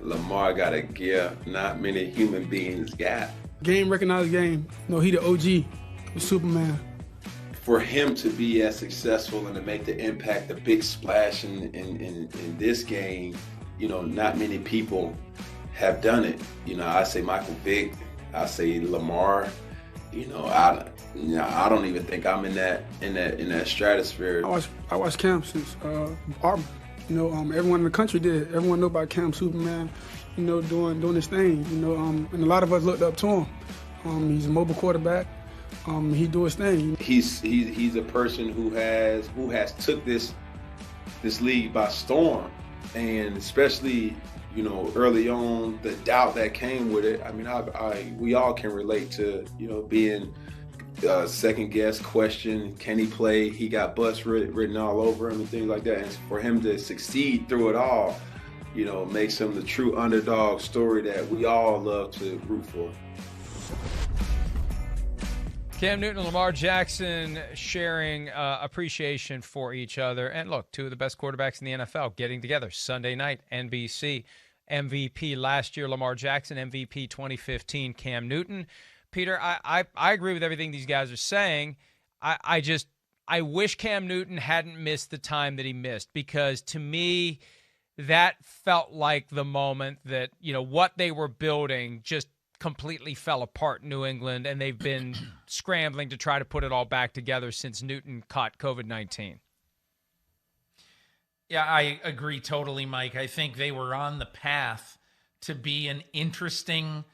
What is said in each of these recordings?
Lamar got a gift not many human beings got. Game recognized game. He the OG, the Superman. For him to be as successful and to make the impact, the big splash in this game, not many people have done it. I say Michael Vick, I say Lamar. I don't even think I'm in that stratosphere. I watched Cam since Auburn. Everyone in the country did. Everyone knew about Cam Superman, doing his thing. And a lot of us looked up to him. He's a mobile quarterback. He do his thing. He's a person who has took this league by storm, and especially early on the doubt that came with it. I mean, we all can relate to being second guess, question, can he play? He got bust written all over him and things like that. And for him to succeed through it all, makes him the true underdog story that we all love to root for. Cam Newton and Lamar Jackson sharing appreciation for each other. And look, two of the best quarterbacks in the NFL getting together Sunday night, NBC. MVP last year, Lamar Jackson. MVP 2015, Cam Newton. Peter, I agree with everything these guys are saying. I wish Cam Newton hadn't missed the time that he missed, because to me, that felt like the moment that, what they were building just completely fell apart in New England, and they've been scrambling to try to put it all back together since Newton caught COVID-19. Yeah, I agree totally, Mike. I think they were on the path to be an interesting,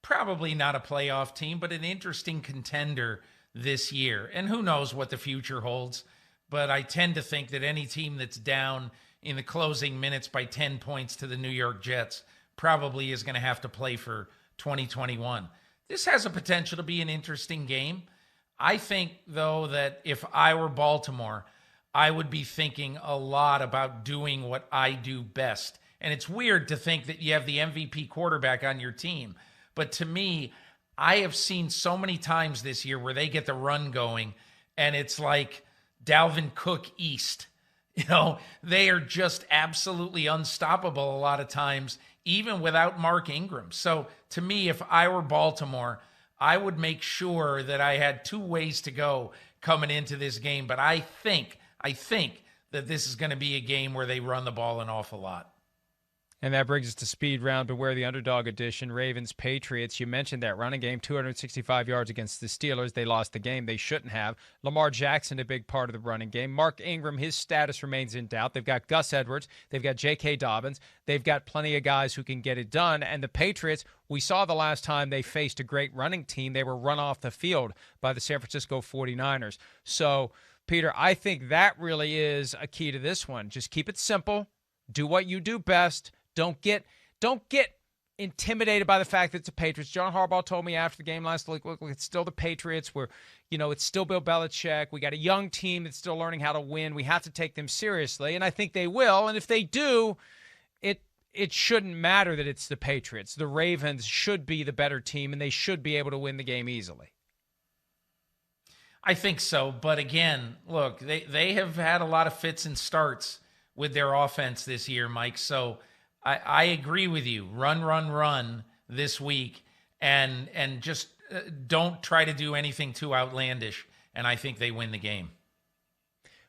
probably not a playoff team, but an interesting contender this year. And who knows what the future holds, but I tend to think that any team that's down in the closing minutes by 10 points to the New York Jets probably is going to have to play for 2021. This has a potential to be an interesting game. I think, though, that if I were Baltimore, I would be thinking a lot about doing what I do best. And it's weird to think that you have the MVP quarterback on your team. But to me, I have seen so many times this year where they get the run going, and it's like Dalvin Cook East. They are just absolutely unstoppable a lot of times, even without Mark Ingram. So to me, if I were Baltimore, I would make sure that I had two ways to go coming into this game. But I think that this is going to be a game where they run the ball an awful lot. And that brings us to Speed Round, Beware the Underdog edition. Ravens, Patriots. You mentioned that running game, 265 yards against the Steelers. They lost the game. They shouldn't have. Lamar Jackson, a big part of the running game. Mark Ingram, his status remains in doubt. They've got Gus Edwards. They've got J.K. Dobbins. They've got plenty of guys who can get it done. And the Patriots, we saw the last time they faced a great running team, they were run off the field by the San Francisco 49ers. So, Peter, I think that really is a key to this one. Just keep it simple. Do what you do best. Don't get intimidated by the fact that it's the Patriots. John Harbaugh told me after the game last week, look, it's still the Patriots. It's still Bill Belichick. We got a young team that's still learning how to win. We have to take them seriously, and I think they will. And if they do, it shouldn't matter that it's the Patriots. The Ravens should be the better team, and they should be able to win the game easily. I think so. But again, look, they have had a lot of fits and starts with their offense this year, Mike. So I agree with you. Run this week, and just don't try to do anything too outlandish, and I think they win the game.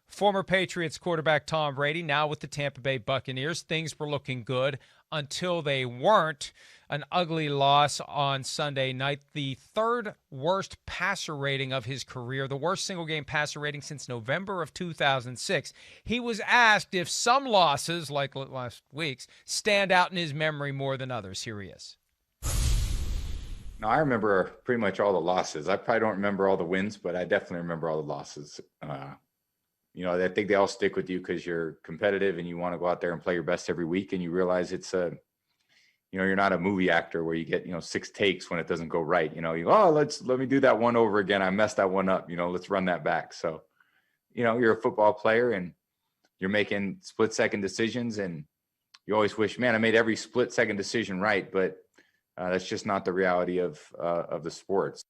Former Patriots quarterback Tom Brady, now with the Tampa Bay Buccaneers. Things were looking good until they weren't. An ugly loss on Sunday night. The third worst passer rating of his career, the worst single-game passer rating since November of 2006. He was asked if some losses, like last week's, stand out in his memory more than others. Here he is. No, I remember pretty much all the losses. I probably don't remember all the wins, but I definitely remember all the losses. I think they all stick with you because you're competitive and you want to go out there and play your best every week, and you realize it's you're not a movie actor where you get, 6 takes when it doesn't go right. Let me do that one over again. I messed that one up. Let's run that back. So, you're a football player and you're making split-second decisions, and you always wish, man, I made every split-second decision right. But that's just not the reality of the sports.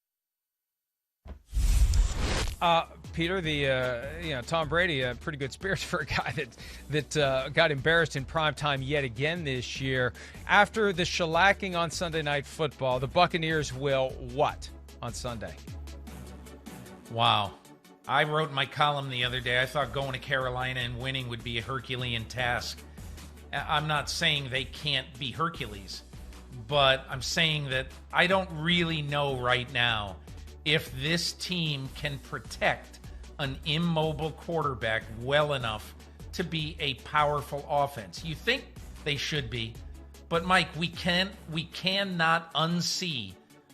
Peter, Tom Brady, pretty good spirits for a guy that got embarrassed in primetime yet again this year. After the shellacking on Sunday Night Football, the Buccaneers will what on Sunday? Wow. I wrote in my column the other day, I thought going to Carolina and winning would be a Herculean task. I'm not saying they can't be Hercules, but I'm saying that I don't really know right now if this team can protect an immobile quarterback well enough to be a powerful offense. You think they should be, but Mike, we cannot unsee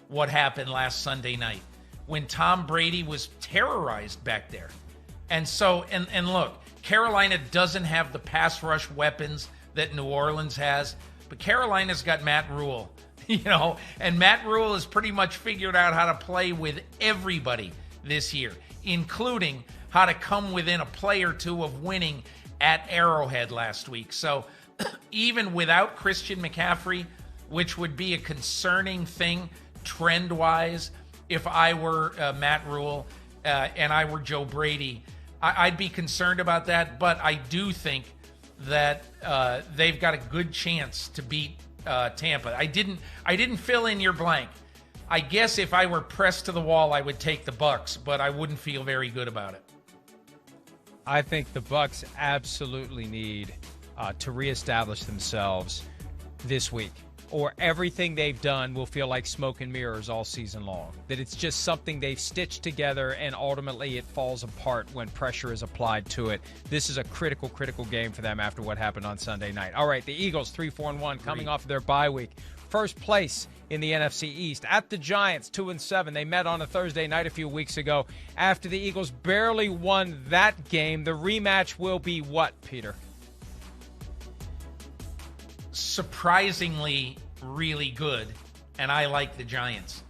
what happened last Sunday night when Tom Brady was terrorized back there. And so, and look, Carolina doesn't have the pass rush weapons that New Orleans has, but Carolina's got Matt Rule, and Matt Rule has pretty much figured out how to play with everybody this year, including how to come within a play or two of winning at Arrowhead last week. So even without Christian McCaffrey, which would be a concerning thing trend-wise, if I were Matt Rule and I were Joe Brady, I'd be concerned about that. But I do think that they've got a good chance to beat Tampa. I didn't fill in your blank. I guess if I were pressed to the wall, I would take the Bucs, but I wouldn't feel very good about it. I think the Bucs absolutely need to reestablish themselves this week, or everything they've done will feel like smoke and mirrors all season long. That it's just something they've stitched together and ultimately it falls apart when pressure is applied to it. This is a critical game for them after what happened on Sunday night. All right, the Eagles 3-4-1 coming off of their bye week. First place in the NFC East at the Giants 2-7. They met on a Thursday night a few weeks ago. After the Eagles barely won that game, the rematch will be what, Peter? Surprisingly really good, and I like the Giants.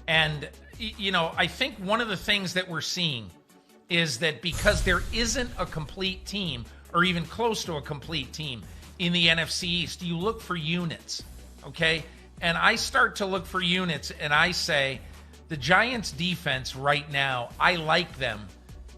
And, I think one of the things that we're seeing is that because there isn't a complete team, or even close to a complete team, in the NFC East, you look for units, okay? And I start to look for units, and I say, the Giants' defense right now, I like them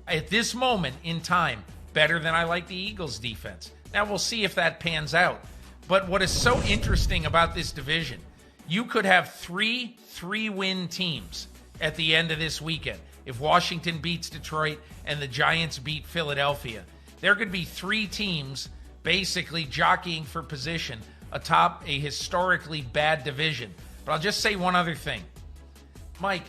at this moment in time better than I like the Eagles' defense. Now, we'll see if that pans out. But what is so interesting about this division, you could have three-win teams at the end of this weekend. If Washington beats Detroit and the Giants beat Philadelphia, there could be three teams basically jockeying for position atop a historically bad division. But I'll just say one other thing. Mike,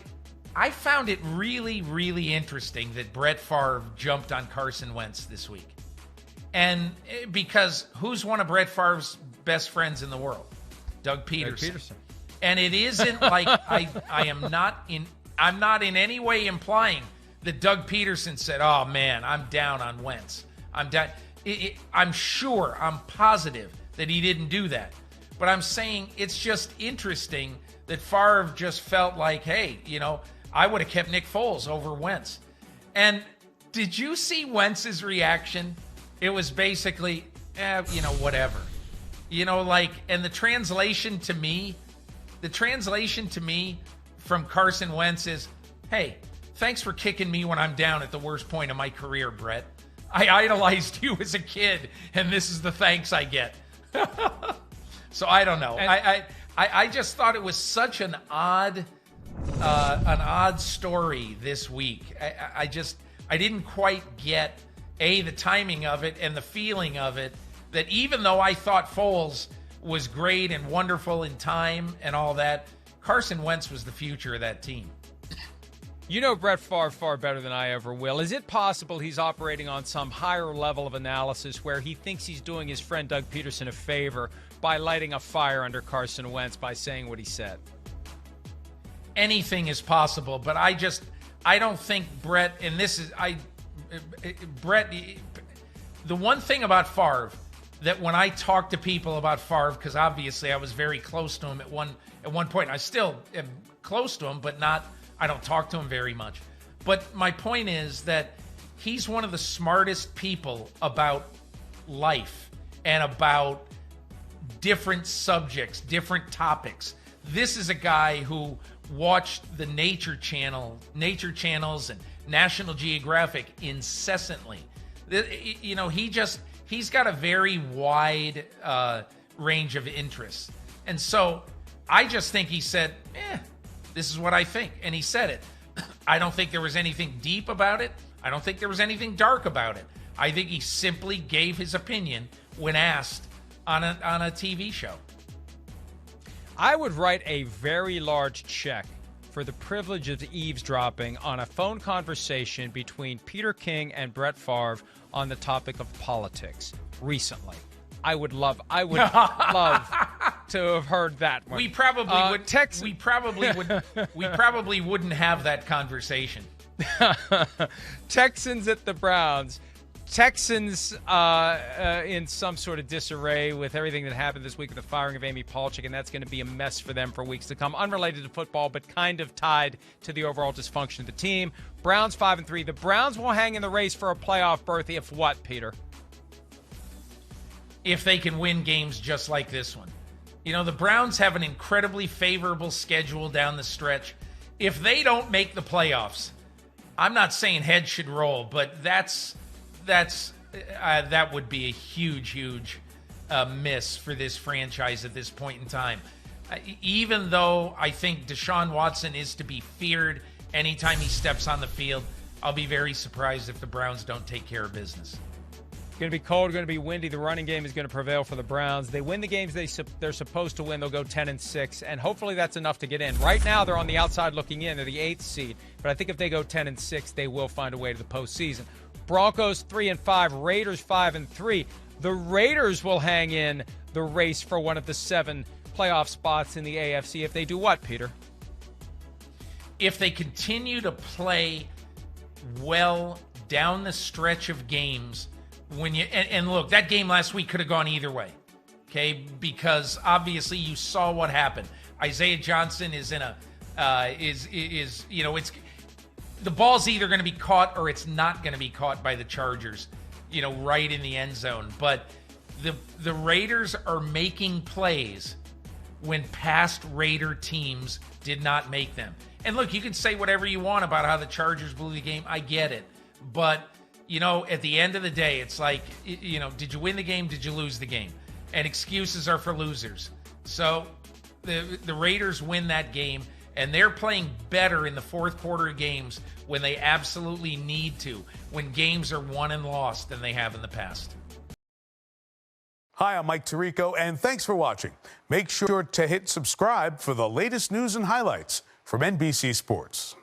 I found it really, really interesting that Brett Favre jumped on Carson Wentz this week. And because who's one of Brett Favre's best friends in the world? Doug Peterson. And it isn't like I'm not in any way implying that Doug Peterson said, "Oh man, I'm down on Wentz. I'm down." I'm sure, I'm positive that he didn't do that. But I'm saying it's just interesting that Favre just felt like, hey, I would have kept Nick Foles over Wentz. And did you see Wentz's reaction? It was basically, whatever. And the translation to me from Carson Wentz is, hey, thanks for kicking me when I'm down at the worst point of my career, Brett. I idolized you as a kid, and this is the thanks I get. So I don't know. I just thought it was such an odd story this week. I didn't quite get the timing of it and the feeling of it, that even though I thought Foles was great and wonderful in time and all that, Carson Wentz was the future of that team. You know Brett Favre far better than I ever will. Is it possible he's operating on some higher level of analysis where he thinks he's doing his friend Doug Peterson a favor by lighting a fire under Carson Wentz by saying what he said? Anything is possible, but I don't think Brett, and this is, Brett, the one thing about Favre, that when I talk to people about Favre, because obviously I was very close to him at one point, and I still am close to him, but I don't talk to him very much. But my point is that he's one of the smartest people about life and about different subjects, different topics. This is a guy who watched the nature channels and National Geographic incessantly. You know, he's got a very wide range of interests. And so I just think he said, this is what I think. And he said it. I don't think there was anything deep about it. I don't think there was anything dark about it. I think he simply gave his opinion when asked on a TV show. I would write a very large check for the privilege of eavesdropping on a phone conversation between Peter King and Brett Favre on the topic of politics recently. I would love to have heard that one. We probably would. We probably wouldn't have that conversation. Texans at the Browns. Texans in some sort of disarray with everything that happened this week with the firing of Amy Palchik, and that's going to be a mess for them for weeks to come. Unrelated to football, but kind of tied to the overall dysfunction of the team. Browns 5-3. The Browns will hang in the race for a playoff berth if what, Peter? If they can win games just like this one. You know, the Browns have an incredibly favorable schedule down the stretch. If they don't make the playoffs, I'm not saying heads should roll, but that would be a huge miss for this franchise at this point in time. Even though I think Deshaun Watson is to be feared anytime he steps on the field, I'll be very surprised if the Browns don't take care of business. Going to be cold, going to be windy. The running game is going to prevail for the Browns. They win the games they're supposed to win. They'll go 10-6, and hopefully that's enough to get in. Right now, they're on the outside looking in. They're the 8th seed, but I think if they go 10-6, they will find a way to the postseason. Broncos 3-5, Raiders 5-3. The Raiders will hang in the race for one of the 7 playoff spots in the AFC if they do what, Peter? If they continue to play well down the stretch of games. And look, that game last week could have gone either way, okay? Because obviously you saw what happened. Isaiah Johnson is in it's the ball's either going to be caught or it's not going to be caught by the Chargers, right in the end zone. But the Raiders are making plays when past Raider teams did not make them. And look, you can say whatever you want about how the Chargers blew the game. I get it, but at the end of the day, it's like, did you win the game? Did you lose the game? And excuses are for losers. So the Raiders win that game, and they're playing better in the fourth quarter games when they absolutely need to, when games are won and lost than they have in the past. Hi, I'm Mike Tirico, and thanks for watching. Make sure to hit subscribe for the latest news and highlights from NBC Sports.